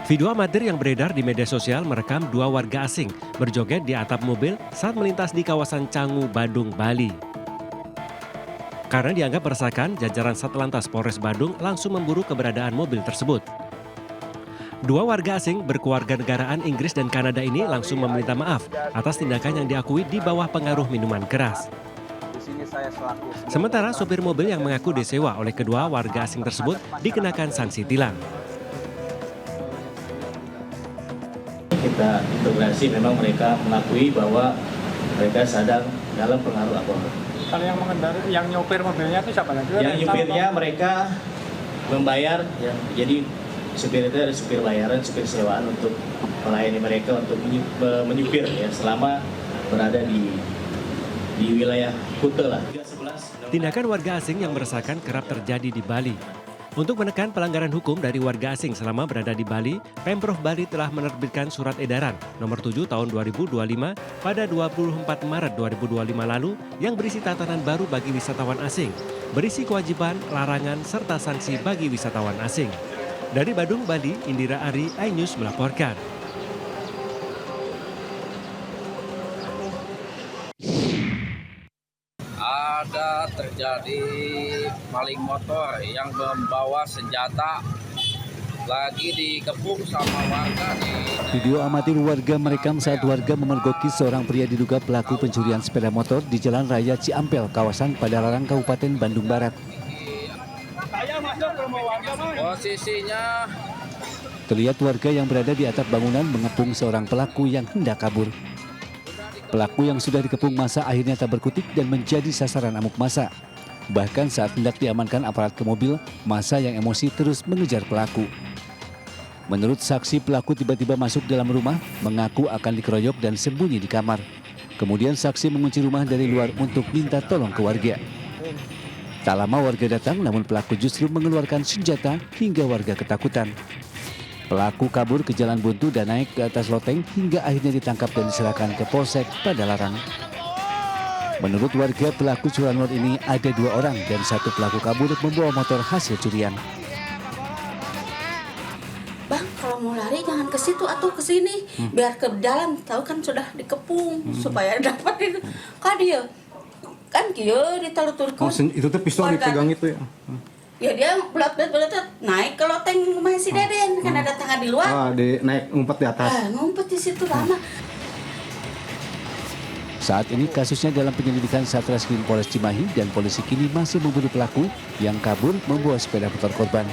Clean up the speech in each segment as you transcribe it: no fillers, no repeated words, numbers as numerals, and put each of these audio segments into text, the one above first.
Video amatir yang beredar di media sosial merekam dua warga asing berjoget di atap mobil saat melintas di kawasan Canggu, Badung, Bali. Karena dianggap meresahkan, jajaran Satlantas Polres Badung langsung memburu keberadaan mobil tersebut. Dua warga asing berkewarganegaraan Inggris dan Kanada ini langsung meminta maaf atas tindakan yang diakui di bawah pengaruh minuman keras. Sementara sopir mobil yang mengaku disewa oleh kedua warga asing tersebut dikenakan sanksi tilang. Kita integrasi, memang mereka mengakui bahwa mereka sedang dalam pengaruh alkohol. Kalau yang mengendari, yang nyopir mobilnya itu siapa lagi? Yang nyopirnya mereka membayar, ya, jadi supir itu ada supir bayaran, supir sewaan untuk melayani mereka untuk menyupir ya selama berada di wilayah Kuta lah. Tindakan warga asing yang meresahkan kerap terjadi di Bali. Untuk menekan pelanggaran hukum dari warga asing selama berada di Bali, Pemprov Bali telah menerbitkan surat edaran nomor 7 tahun 2025 pada 24 Maret 2025 lalu yang berisi tatanan baru bagi wisatawan asing, berisi kewajiban, larangan, serta sanksi bagi wisatawan asing. Dari Badung, Bali, Indira Ari, iNews melaporkan. Ada terjadi maling motor yang membawa senjata lagi dikepung sama warga di... Video amatir warga merekam saat warga memergoki seorang pria diduga pelaku pencurian sepeda motor di Jalan Raya Ciampel, kawasan Padalarang, Kabupaten Bandung Barat. Posisinya Terlihat warga yang berada di atap bangunan mengepung seorang pelaku yang hendak kabur. Pelaku yang sudah dikepung massa akhirnya tak berkutik dan menjadi sasaran amuk massa. Bahkan saat hendak diamankan aparat ke mobil, massa yang emosi terus mengejar pelaku. Menurut saksi, pelaku tiba-tiba masuk dalam rumah, mengaku akan dikeroyok dan sembunyi di kamar. Kemudian saksi mengunci rumah dari luar untuk minta tolong ke warga. Tak lama warga datang, namun pelaku justru mengeluarkan senjata hingga warga ketakutan. Pelaku kabur ke jalan buntu dan naik ke atas loteng hingga akhirnya ditangkap dan diserahkan ke Polsek Padalarang. Menurut warga, pelaku curanmor ini ada 2 orang dan 1 pelaku kabur membawa motor hasil curian. Bang, kalau mau lari jangan ke situ atau ke sini, biar ke dalam, tahu kan sudah dikepung supaya dapat itu. Kan dia ditaluturkan. Oh, itu tuh pistol dipegang itu ya? Ya dia belat naik ke loteng rumah si Deden, kan ada tangga di luar. Oh, naik ngumpet di atas. Ngumpet di situ lama. Saat ini kasusnya dalam penyelidikan Satreskrim Polres Cimahi dan polisi kini masih memburu pelaku yang kabur membawa sepeda motor korban.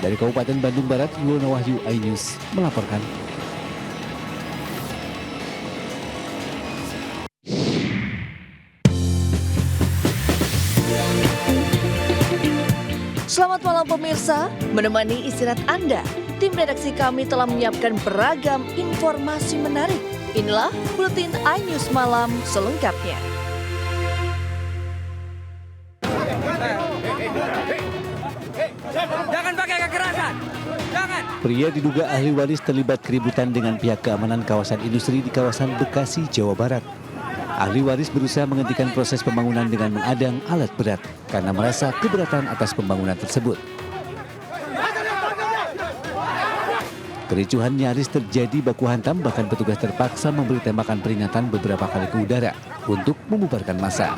Dari Kabupaten Bandung Barat, Yuwono Wahyu, iNews melaporkan. Selamat malam pemirsa, menemani istirahat Anda, tim redaksi kami telah menyiapkan beragam informasi menarik. Inilah Buletin iNews Malam selengkapnya. jangan pakai kekerasan. Jangan. Pria diduga ahli waris terlibat keributan dengan pihak keamanan kawasan industri di kawasan Bekasi, Jawa Barat. Ahli waris berusaha menghentikan proses pembangunan dengan mengadang alat berat karena merasa keberatan atas pembangunan tersebut. Kericuhan nyaris terjadi baku hantam, bahkan petugas terpaksa memberi tembakan peringatan beberapa kali ke udara untuk membubarkan massa.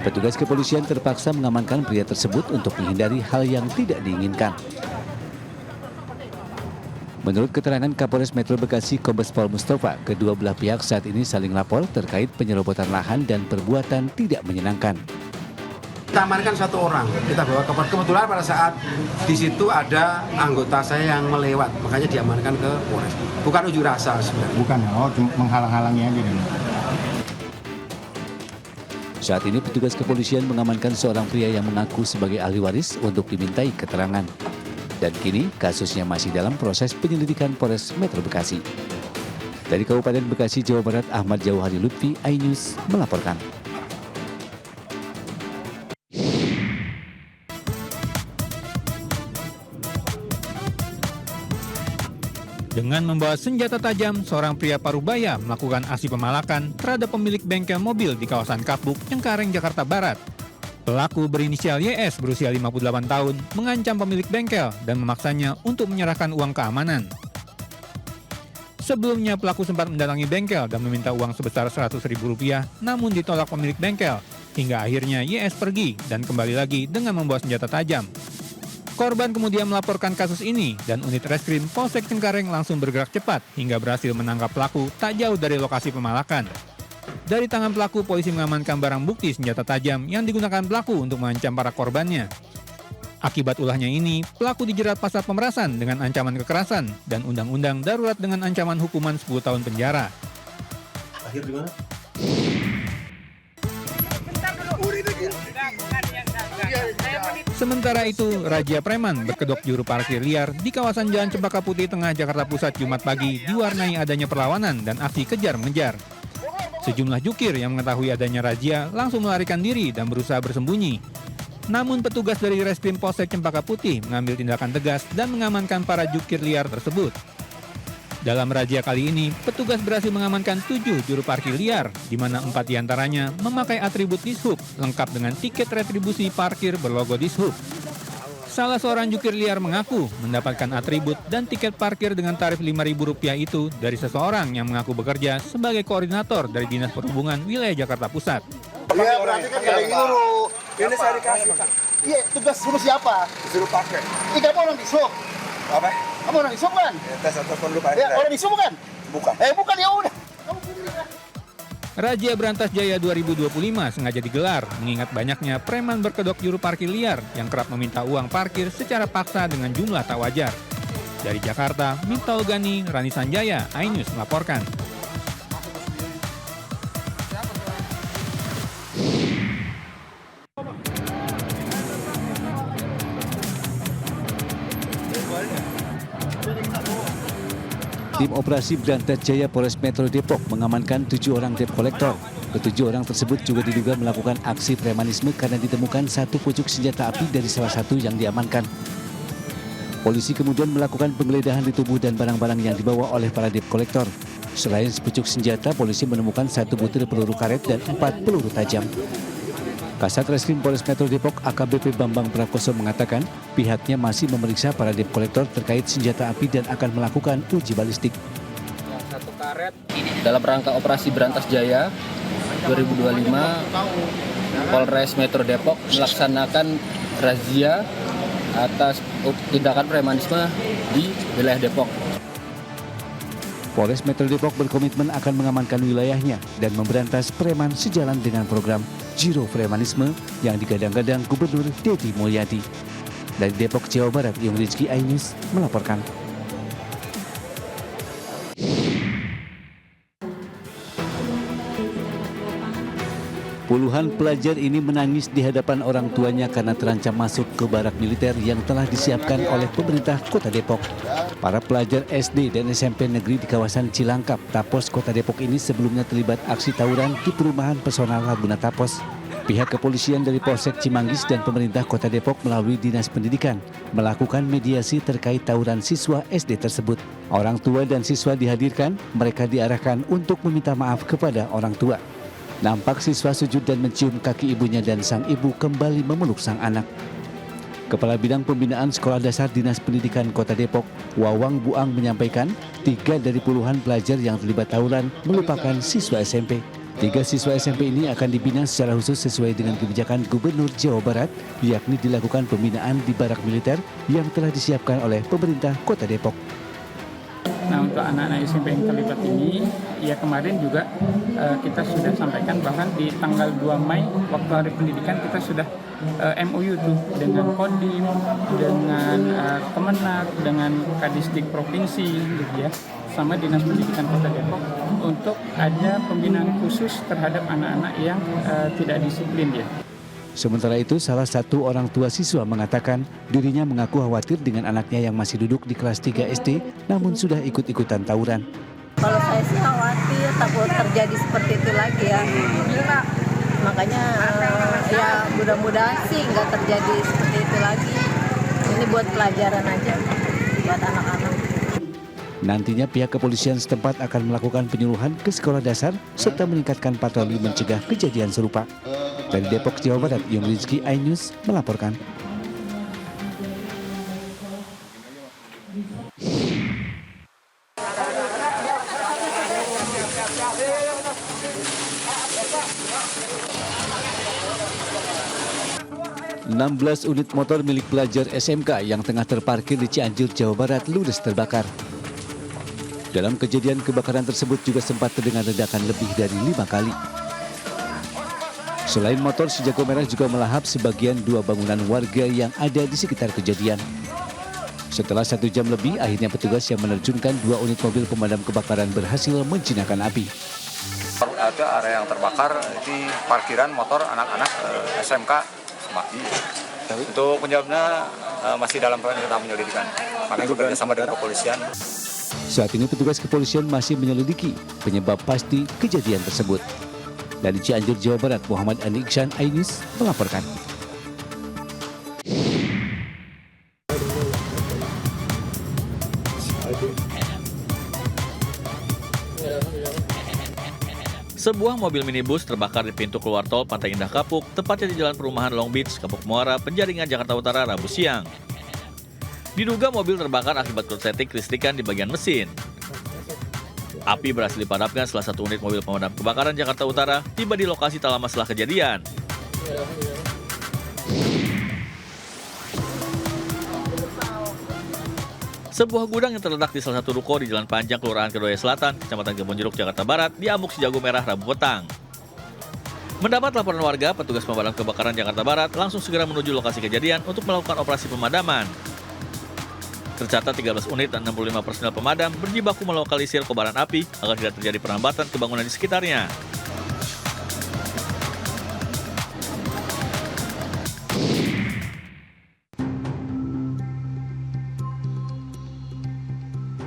Petugas kepolisian terpaksa mengamankan pria tersebut untuk menghindari hal yang tidak diinginkan. Menurut keterangan Kapolres Metro Bekasi Kombes Pol Mustafa, kedua belah pihak saat ini saling lapor terkait penyerobotan lahan dan perbuatan tidak menyenangkan. Kita amankan 1 orang, kita bawa ke Polres. Kebetulan pada saat di situ ada anggota saya yang melewat, makanya diamankan ke Polres. Bukan unjuk rasa sebenarnya. Bukan, cuma menghalang-halangi aja. Saat ini petugas kepolisian mengamankan seorang pria yang mengaku sebagai ahli waris untuk dimintai keterangan. Dan kini kasusnya masih dalam proses penyelidikan Polres Metro Bekasi. Dari Kabupaten Bekasi, Jawa Barat, Ahmad Jauhari Lutfi, iNews melaporkan. Dengan membawa senjata tajam, seorang pria Parubaya melakukan aksi pemalakan terhadap pemilik bengkel mobil di kawasan Kapuk, Cengkareng, Jakarta Barat. Pelaku berinisial YS berusia 58 tahun mengancam pemilik bengkel dan memaksanya untuk menyerahkan uang keamanan. Sebelumnya pelaku sempat mendatangi bengkel dan meminta uang sebesar Rp100.000, namun ditolak pemilik bengkel. Hingga akhirnya YS pergi dan kembali lagi dengan membawa senjata tajam. Korban kemudian melaporkan kasus ini dan unit reskrim Polsek Cengkareng langsung bergerak cepat hingga berhasil menangkap pelaku tak jauh dari lokasi pemalakan. Dari tangan pelaku, polisi mengamankan barang bukti senjata tajam yang digunakan pelaku untuk mengancam para korbannya. Akibat ulahnya ini, pelaku dijerat pasal pemerasan dengan ancaman kekerasan dan undang-undang darurat dengan ancaman hukuman 10 tahun penjara. Akhir di mana? Sementara itu, razia preman berkedok juru parkir liar di kawasan Jalan Cempaka Putih Tengah, Jakarta Pusat, Jumat pagi diwarnai adanya perlawanan dan aksi kejar-mengejar. Sejumlah jukir yang mengetahui adanya razia langsung melarikan diri dan berusaha bersembunyi. Namun petugas dari Reskrim Polsek Cempaka Putih mengambil tindakan tegas dan mengamankan para jukir liar tersebut. Dalam razia kali ini, petugas berhasil mengamankan 7 juru parkir liar, di mana 4 diantaranya memakai atribut Dishub lengkap dengan tiket retribusi parkir berlogo Dishub. Salah seorang jukir liar mengaku mendapatkan atribut dan tiket parkir dengan tarif Rp5.000 itu dari seseorang yang mengaku bekerja sebagai koordinator dari Dinas Perhubungan Wilayah Jakarta Pusat. Iya, berarti kan ada nyuruh. Ini saya dikasih, Pak. Iya, tugas suruh siapa? Disuruh pakai. Ini kamu orang Dishub. Apa? Kamu orang Dishub kan? Ya, tes atau dulu, Pak. Ya, orang Dishub kan? Bukan. Bukan, ya udah. Kamu pilih kan? Razia Berantas Jaya 2025 sengaja digelar mengingat banyaknya preman berkedok juru parkir liar yang kerap meminta uang parkir secara paksa dengan jumlah tak wajar. Dari Jakarta, Miftahul Gani, Rani Sanjaya, iNews melaporkan. Tim Operasi Berantas Jaya Polres Metro Depok mengamankan 7 orang debt collector. Ketujuh orang tersebut juga diduga melakukan aksi premanisme karena ditemukan satu pucuk senjata api dari salah satu yang diamankan. Polisi kemudian melakukan penggeledahan di tubuh dan barang-barang yang dibawa oleh para debt collector. Selain sepucuk senjata, polisi menemukan 1 butir peluru karet dan 4 peluru tajam. Kasat Reskrim Polres Metro Depok AKBP Bambang Prakoso mengatakan pihaknya masih memeriksa para debt collector terkait senjata api dan akan melakukan uji balistik. Satu karet dalam rangka Operasi Berantas Jaya 2025, Polres Metro Depok melaksanakan razia atas tindakan premanisme di wilayah Depok. Polres Metro Depok berkomitmen akan mengamankan wilayahnya dan memberantas preman sejalan dengan program Zero Premanisme yang digadang-gadang Gubernur Deddy Mulyadi. Dari Depok, Jawa Barat, Yung Rizky, iNews melaporkan. Puluhan pelajar ini menangis di hadapan orang tuanya karena terancam masuk ke barak militer yang telah disiapkan oleh pemerintah Kota Depok. Para pelajar SD dan SMP negeri di kawasan Cilangkap, Tapos, Kota Depok ini sebelumnya terlibat aksi tawuran di perumahan Pesona Laguna Tapos. Pihak kepolisian dari Polsek Cimanggis dan pemerintah Kota Depok melalui Dinas Pendidikan melakukan mediasi terkait tawuran siswa SD tersebut. Orang tua dan siswa dihadirkan, mereka diarahkan untuk meminta maaf kepada orang tua. Nampak siswa sujud dan mencium kaki ibunya dan sang ibu kembali memeluk sang anak. Kepala Bidang Pembinaan Sekolah Dasar Dinas Pendidikan Kota Depok, Wawang Buang menyampaikan 3 dari puluhan pelajar yang terlibat tawuran merupakan siswa SMP. 3 siswa SMP ini akan dibina secara khusus sesuai dengan kebijakan Gubernur Jawa Barat, yakni dilakukan pembinaan di barak militer yang telah disiapkan oleh pemerintah Kota Depok. Nah, untuk anak-anak SMP yang terlibat ini, ya kemarin juga kita sudah sampaikan bahkan di tanggal 2 Mei waktu Hari Pendidikan kita sudah MOU tuh dengan Kodim, dengan Kemenak, dengan Kadisdik Provinsi gitu ya, sama Dinas Pendidikan Kota Depok untuk ada pembinaan khusus terhadap anak-anak yang tidak disiplin ya. Sementara itu, salah satu orang tua siswa mengatakan dirinya mengaku khawatir dengan anaknya yang masih duduk di kelas 3 SD, namun sudah ikut-ikutan tawuran. Kalau saya sih khawatir takut terjadi seperti itu lagi ya. Makanya ya mudah-mudahan sih nggak terjadi seperti itu lagi. Ini buat pelajaran aja buat anak-anak. Nantinya pihak kepolisian setempat akan melakukan penyuluhan ke sekolah dasar serta meningkatkan patroli mencegah kejadian serupa. Dari Depok, Jawa Barat, Yung Rizky, iNews melaporkan. "16 unit motor milik pelajar SMK yang tengah terparkir di Cianjur, Jawa Barat ludes terbakar. Dalam kejadian kebakaran tersebut juga sempat terdengar ledakan lebih dari 5 kali. Selain motor, si jago merah juga melahap sebagian 2 bangunan warga yang ada di sekitar kejadian. Setelah 1 jam lebih, akhirnya petugas yang menerjunkan 2 unit mobil pemadam kebakaran berhasil menjinakkan api. Ada area yang terbakar di parkiran motor anak-anak SMK Semaki. Untuk penyebabnya masih dalam proses kita menyelidikkan. Makanya bekerja sama dengan kepolisian. Saat ini petugas kepolisian masih menyelidiki penyebab pasti kejadian tersebut. Dari Cianjur, Jawa Barat, Muhammad Andi Iksan, iNews melaporkan. Sebuah mobil minibus terbakar di pintu keluar tol Pantai Indah Kapuk, tepatnya di Jalan Perumahan Long Beach, Kapuk Muara, Penjaringan, Jakarta Utara, Rabu siang. Diduga mobil terbakar akibat korsleting kelistrikan di bagian mesin. Api berhasil dipadamkan setelah 1 unit mobil pemadam kebakaran Jakarta Utara tiba di lokasi tak lama setelah kejadian. Sebuah gudang yang terletak di salah satu ruko di Jalan Panjang, Kelurahan Kedoya Selatan, Kecamatan Kebonjeruk, Jakarta Barat, diamuk si jago merah Rabu petang. Mendapat laporan warga, petugas pemadam kebakaran Jakarta Barat langsung segera menuju lokasi kejadian untuk melakukan operasi pemadaman. Tercatat 13 unit dan 65 personel pemadam berjibaku melokalisir kobaran api agar tidak terjadi perlambatan kebangunan di sekitarnya.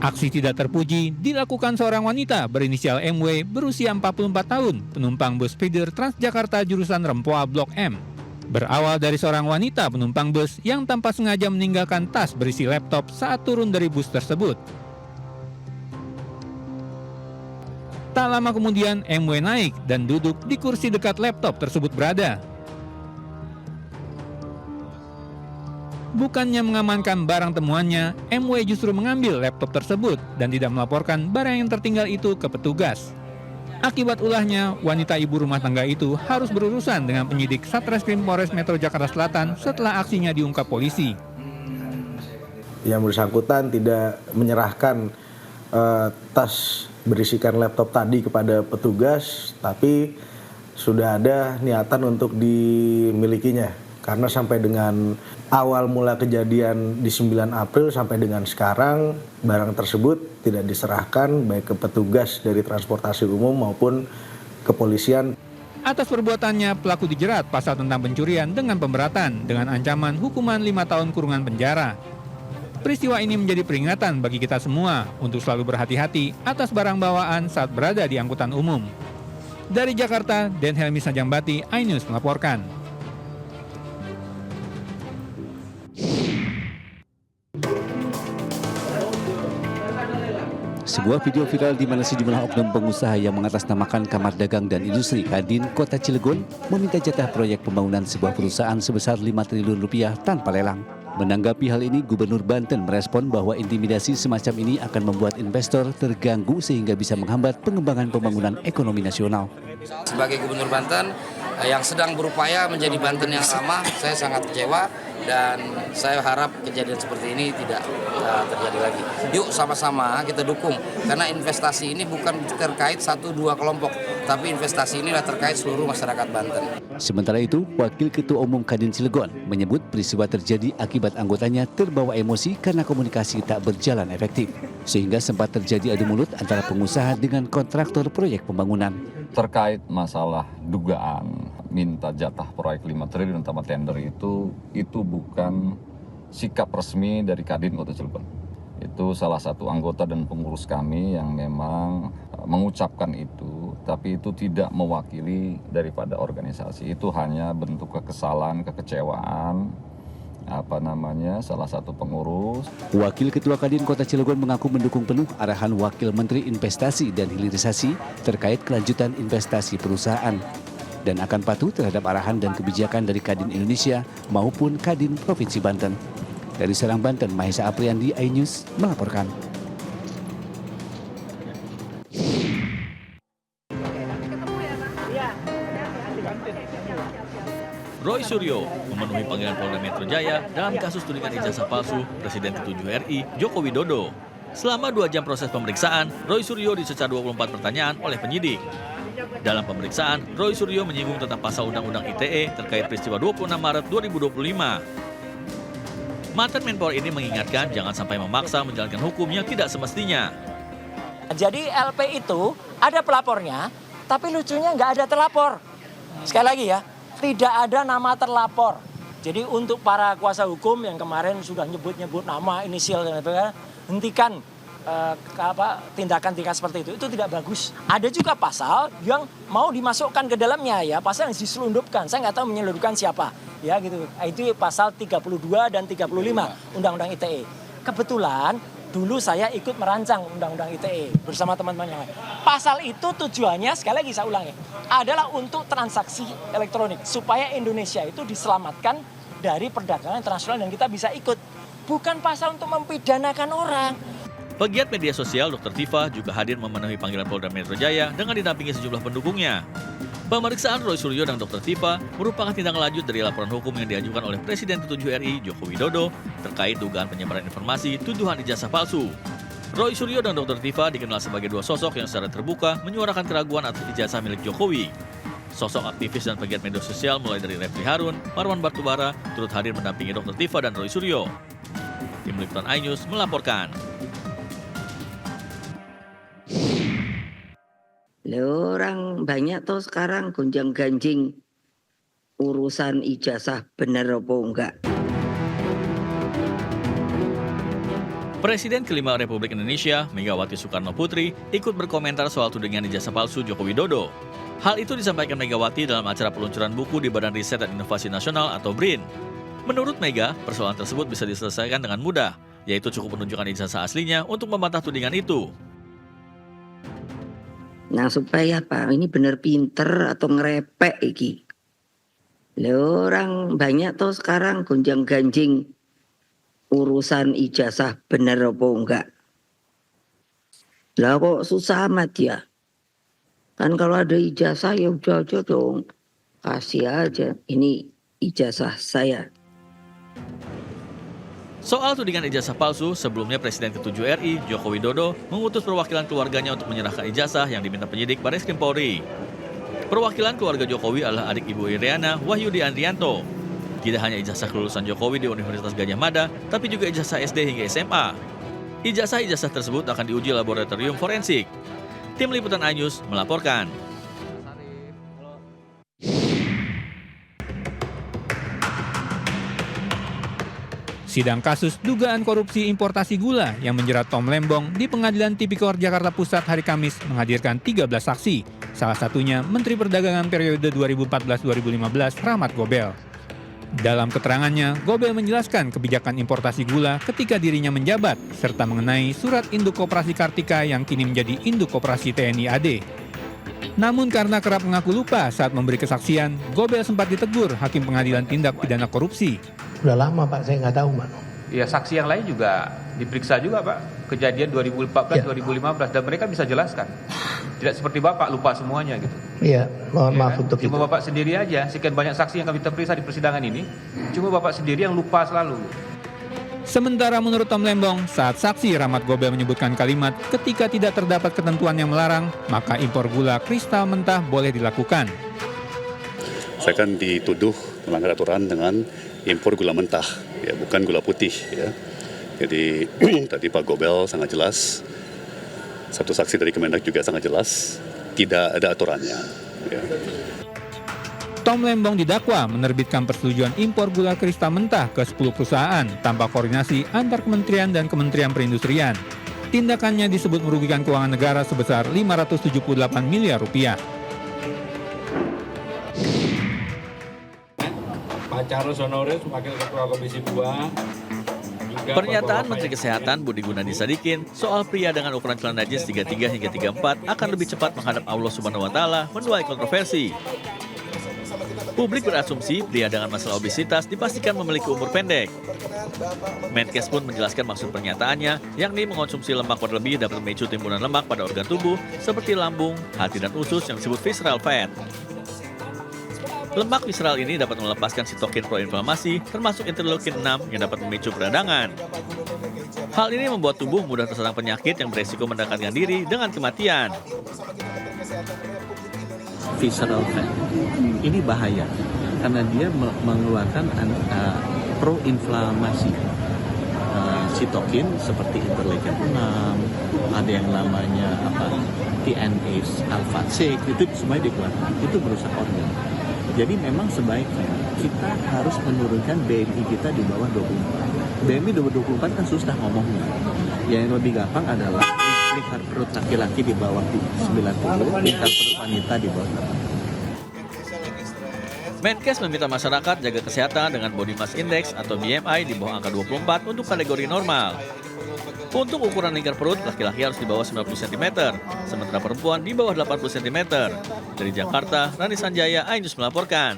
Aksi tidak terpuji dilakukan seorang wanita berinisial MW berusia 44 tahun, penumpang bus feeder Transjakarta jurusan Rempoa Blok M. Berawal dari seorang wanita penumpang bus yang tanpa sengaja meninggalkan tas berisi laptop saat turun dari bus tersebut. Tak lama kemudian MW naik dan duduk di kursi dekat laptop tersebut berada. Bukannya mengamankan barang temuannya, MW justru mengambil laptop tersebut dan tidak melaporkan barang yang tertinggal itu ke petugas. Akibat ulahnya, wanita ibu rumah tangga itu harus berurusan dengan penyidik Satreskrim Polres Metro Jakarta Selatan setelah aksinya diungkap polisi. Yang bersangkutan tidak menyerahkan tas berisikan laptop tadi kepada petugas, tapi sudah ada niatan untuk dimilikinya. Karena sampai dengan awal mula kejadian di 9 April sampai dengan sekarang, barang tersebut tidak diserahkan baik ke petugas dari transportasi umum maupun kepolisian. Atas perbuatannya, pelaku dijerat pasal tentang pencurian dengan pemberatan dengan ancaman hukuman 5 tahun kurungan penjara. Peristiwa ini menjadi peringatan bagi kita semua untuk selalu berhati-hati atas barang bawaan saat berada di angkutan umum. Dari Jakarta, Den Helmi Sanjambati, iNews melaporkan. Sebuah video viral di mana sejumlah oknum pengusaha yang mengatasnamakan Kamar Dagang dan Industri Kadin Kota Cilegon meminta jatah proyek pembangunan sebuah perusahaan sebesar 5 triliun rupiah tanpa lelang. Menanggapi hal ini, Gubernur Banten merespon bahwa intimidasi semacam ini akan membuat investor terganggu sehingga bisa menghambat pengembangan pembangunan ekonomi nasional. Sebagai Gubernur Banten yang sedang berupaya menjadi Banten yang sama, saya sangat kecewa dan saya harap kejadian seperti ini tidak terjadi lagi. Yuk sama-sama kita dukung, karena investasi ini bukan terkait 1-2 kelompok, tapi investasi inilah terkait seluruh masyarakat Banten. Sementara itu, Wakil Ketua Umum Kadin Cilegon menyebut peristiwa terjadi akibat anggotanya terbawa emosi karena komunikasi tak berjalan efektif, sehingga sempat terjadi adu mulut antara pengusaha dengan kontraktor proyek pembangunan. Terkait masalah dugaan minta jatah proyek 5 triliun tanpa tender itu bukan sikap resmi dari Kadin Kota Cilegon. Itu salah satu anggota dan pengurus kami yang memang mengucapkan itu, tapi itu tidak mewakili daripada organisasi. Itu hanya bentuk kekesalan, kekecewaan salah satu pengurus. Wakil Ketua Kadin Kota Cilegon mengaku mendukung penuh arahan Wakil Menteri Investasi dan Hilirisasi terkait kelanjutan investasi perusahaan dan akan patuh terhadap arahan dan kebijakan dari Kadin Indonesia maupun Kadin Provinsi Banten. Dari Serang, Banten, Mahesa Apriandi, iNews melaporkan. Roy Suryo memenuhi panggilan Polda Metro Jaya dalam kasus tudingan ijazah palsu Presiden ke-7 RI Joko Widodo. Selama 2 jam proses pemeriksaan, Roy Suryo dicecar 24 pertanyaan oleh penyidik. Dalam pemeriksaan, Roy Suryo menyinggung tentang pasal Undang-Undang ITE terkait peristiwa 26 Maret 2025. Mantan Menpora ini mengingatkan jangan sampai memaksa menjalankan hukum yang tidak semestinya. Jadi LP itu ada pelapornya, tapi lucunya nggak ada terlapor. Sekali lagi ya, tidak ada nama terlapor. Jadi untuk para kuasa hukum yang kemarin sudah nyebut-nyebut nama, inisial dan sebagainya, hentikan tindakan-tindakan seperti itu tidak bagus. Ada juga pasal yang mau dimasukkan ke dalamnya ya, pasal yang diselundupkan. Saya nggak tahu menyelundupkan siapa, ya gitu. Itu pasal 32 dan 35 Undang-Undang ITE. Kebetulan dulu saya ikut merancang Undang-Undang ITE bersama teman-teman yang lain. Pasal itu tujuannya, sekali lagi saya ulangi, adalah untuk transaksi elektronik supaya Indonesia itu diselamatkan dari perdagangan internasional dan kita bisa ikut. Bukan pasal untuk mempidanakan orang. Pegiat media sosial Dr. Tifa juga hadir memenuhi panggilan Polda Metro Jaya dengan didampingi sejumlah pendukungnya. Pemeriksaan Roy Suryo dan Dr. Tifa merupakan tindak lanjut dari laporan hukum yang diajukan oleh Presiden ke-7 RI Joko Widodo terkait dugaan penyebaran informasi tuduhan ijazah palsu. Roy Suryo dan Dr. Tifa dikenal sebagai 2 sosok yang secara terbuka menyuarakan keraguan atas ijazah milik Jokowi. Sosok aktivis dan pegiat media sosial mulai dari Refli Harun, Marwan Batubara turut hadir mendampingi Dr. Tifa dan Roy Suryo. Tim Liputan iNews melaporkan. Orang banyak tuh sekarang gonjang-ganjing urusan ijazah bener apa enggak. Presiden kelima Republik Indonesia, Megawati Soekarno Putri, ikut berkomentar soal tudingan ijazah palsu Joko Widodo. Hal itu disampaikan Megawati dalam acara peluncuran buku di Badan Riset dan Inovasi Nasional atau BRIN. Menurut Mega, persoalan tersebut bisa diselesaikan dengan mudah, yaitu cukup menunjukkan ijazah aslinya untuk membantah tudingan itu. Nah supaya apa? Ini bener pinter atau ngerepek iki. Orang banyak tuh sekarang gonjang-ganjing urusan ijazah bener apa enggak. Lah kok susah amat ya? Kan kalau ada ijazah ya udah aja dong. Kasih aja, ini ijazah saya. Soal tudingan ijazah palsu, sebelumnya Presiden ke-7 RI, Joko Widodo, mengutus perwakilan keluarganya untuk menyerahkan ijazah yang diminta penyidik Barreskrim Polri. Perwakilan keluarga Jokowi adalah adik Ibu Iriana, Wahyudi Andrianto. Tidak hanya ijazah kelulusan Jokowi di Universitas Gadjah Mada, tapi juga ijazah SD hingga SMA. Ijazah-ijazah tersebut akan diuji laboratorium forensik. Tim Liputan iNews melaporkan. Sidang kasus dugaan korupsi importasi gula yang menjerat Tom Lembong di Pengadilan Tipikor Jakarta Pusat hari Kamis menghadirkan 13 saksi. Salah satunya Menteri Perdagangan periode 2014-2015 Rahmat Gobel. Dalam keterangannya, Gobel menjelaskan kebijakan importasi gula ketika dirinya menjabat, serta mengenai surat induk koperasi Kartika yang kini menjadi induk koperasi TNI AD. Namun karena kerap mengaku lupa saat memberi kesaksian, Gobel sempat ditegur Hakim Pengadilan Tindak Pidana Korupsi. Udah lama Pak, saya nggak tahu Pak. Ya saksi yang lain juga diperiksa juga Pak, kejadian 2014-2015 dan mereka bisa jelaskan. Tidak seperti Bapak lupa semuanya gitu. Iya, mohon maaf untuk cuma itu. Bapak sendiri aja, sekian banyak saksi yang kami periksa di persidangan ini, cuma Bapak sendiri yang lupa selalu. Sementara menurut Tom Lembong, saat saksi Rahmat Gobel menyebutkan kalimat ketika tidak terdapat ketentuan yang melarang, maka impor gula kristal mentah boleh dilakukan. Saya kan dituduh melanggar aturan dengan impor gula mentah, ya bukan gula putih, ya. Jadi tadi Pak Gobel sangat jelas, satu saksi dari Kemendak juga sangat jelas, tidak ada aturannya. Ya. Tom Lembong didakwa menerbitkan persetujuan impor gula kristal mentah ke 10 perusahaan tanpa koordinasi antar kementerian dan Kementerian Perindustrian. Tindakannya disebut merugikan keuangan negara sebesar 578 miliar rupiah. Pak Charles Honoris, Wakil Ketua Komisi 2. Pernyataan Menteri Kesehatan Budi Gunadi Sadikin soal pria dengan ukuran celana jeans 33 hingga 34 akan lebih cepat menghadap Allah Subhanahu wa Ta'ala menuai kontroversi. Publik berasumsi pria dengan masalah obesitas dipastikan memiliki umur pendek. Menkes pun menjelaskan maksud pernyataannya, yakni mengonsumsi lemak berlebih dapat memicu timbunan lemak pada organ tubuh seperti lambung, hati, dan usus yang disebut visceral fat. Lemak visceral ini dapat melepaskan sitokin proinflamasi, termasuk interleukin 6 yang dapat memicu peradangan. Hal ini membuat tubuh mudah terserang penyakit yang beresiko mendekatkan diri dengan kematian. Visceral fat ini bahaya karena dia mengeluarkan proinflamasi, sitokin seperti interleukin 6, ada yang namanya TNF alpha 6, itu semuanya dikeluarkan, itu merusak organ. Jadi memang sebaiknya kita harus menurunkan BMI kita di bawah 24. BMI 24 kan susah ngomongnya. Yang lebih gampang adalah lingkar perut laki-laki di bawah 90, lingkar perut wanita di bawah 80. Menkes meminta masyarakat jaga kesehatan dengan body mass index atau BMI di bawah angka 24 untuk kategori normal. Untuk ukuran lingkar perut, laki-laki harus di bawah 90 cm, sementara perempuan di bawah 80 cm. Dari Jakarta, Rani Sanjaya, iNews melaporkan.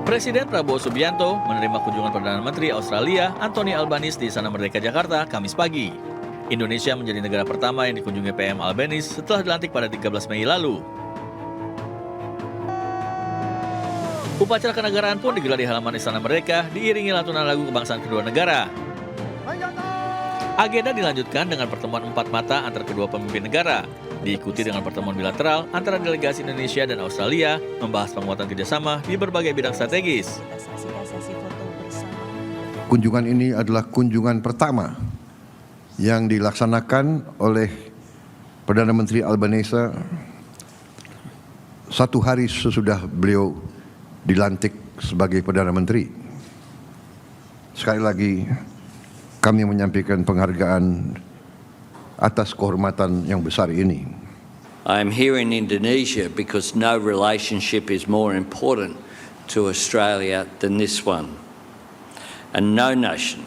Presiden Prabowo Subianto menerima kunjungan Perdana Menteri Australia Anthony Albanese di Istana Merdeka Jakarta Kamis pagi. Indonesia menjadi negara pertama yang dikunjungi PM Albanese setelah dilantik pada 13 Mei lalu. Upacara kenegaraan pun digelar di halaman Istana Merdeka diiringi lantunan lagu kebangsaan kedua negara. Agenda dilanjutkan dengan pertemuan empat mata antar kedua pemimpin negara, diikuti dengan pertemuan bilateral antara delegasi Indonesia dan Australia membahas penguatan kerjasama di berbagai bidang strategis. Kunjungan ini adalah kunjungan pertama yang dilaksanakan oleh Perdana Menteri Albanese satu hari sesudah beliau dilantik sebagai Perdana Menteri. Sekali lagi kami menyampaikan penghargaan atas kehormatan yang besar ini. I'm here in Indonesia because no relationship is more important to Australia than this one. And no nation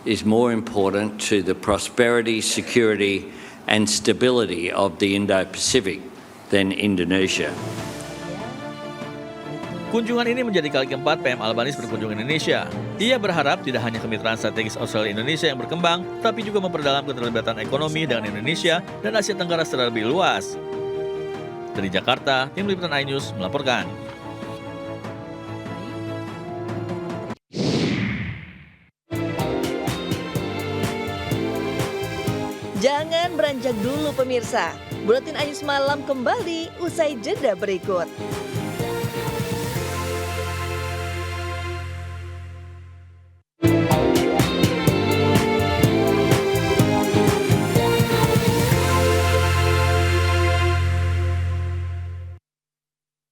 is more important to the prosperity, security and stability of the Indo-Pacific than Indonesia. Kunjungan ini menjadi kali keempat PM Albanese berkunjung ke Indonesia. Ia berharap tidak hanya kemitraan strategis Australia-Indonesia yang berkembang, tapi juga memperdalam keterlibatan ekonomi dengan Indonesia dan Asia Tenggara secara lebih luas. Dari Jakarta, Tim Liputan iNews melaporkan. Jangan beranjak dulu pemirsa. Buletin iNews Malam kembali usai jeda berikut.